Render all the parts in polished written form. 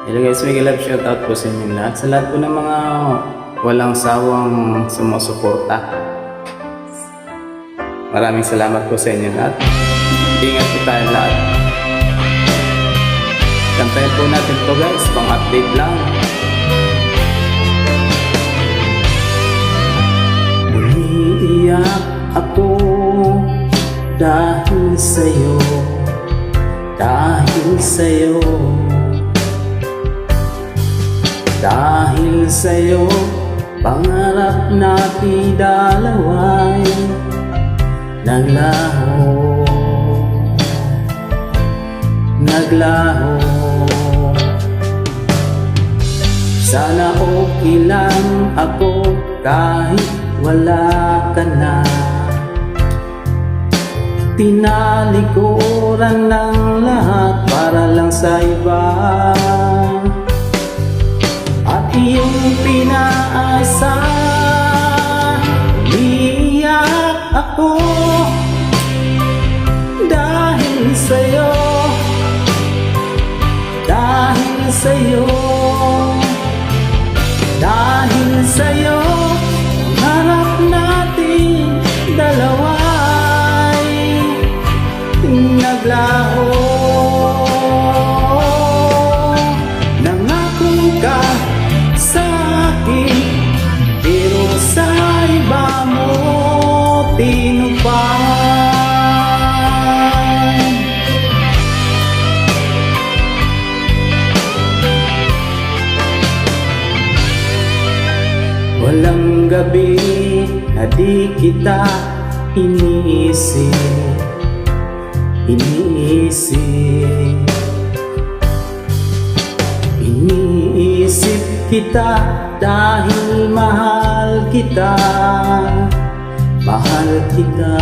Hello guys, mega love shoutout po sa inyo lahat. Sa lahat po ng mga walang sawang sumusuporta. Maraming salamat po sa inyo lahat. Ingat po tayo lahat. Kantayin po natin to guys, pang update lang. Umiiyak ako dahil sa'yo, dahil sa'yo. Dahil sa'yo, pangarap natin dalawa'y naglaho, naglaho. Sana okay lang ako kahit wala ka na. Tinalikuran ng lahat para lang sa iba. Iyong pinaasa, umiiyak ako dahil sa'yo, dahil sa'yo, dahil sa'yo. Hanap natin dalawa'y naglaho. Pero sa iba mo tinupad. Walang gabi na di kita iniisip, iniisip. Iniisip kita dahil mahal kita, mahal kita,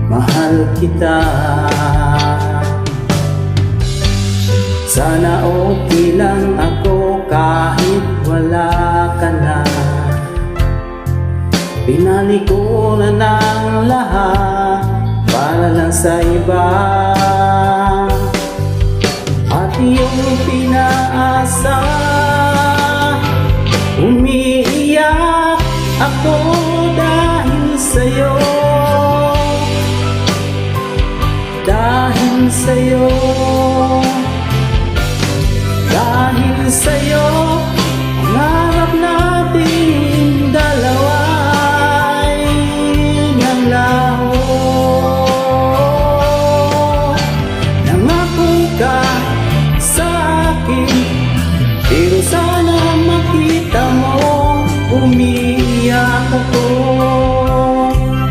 mahal kita. Sana okay lang ako kahit wala ka na. Pinalikuran ng lahat para lang sa iba. At iyong pinaasa, umiiyak ako dahil sa'yo, dahil sa'yo, dahil sa'yo. Pangarap natin dalawa'y naglaho. Nangako ka pero sana makita mo, umiiyak ako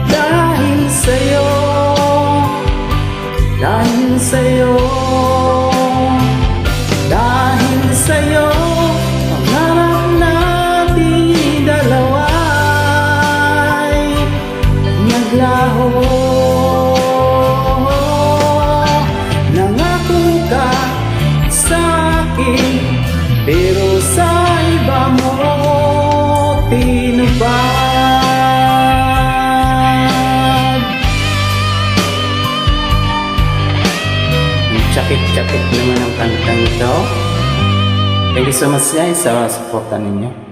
dahil sa'yo, dahil sa'yo, dahil sa'yo. Pangarap natin dalawa'y naglaho. Nangako ka sa'kin, pero sa iba mo tinupad. Chakit-chakit naman ang kantang ito. Thank you so much guys sa suporta ninyo.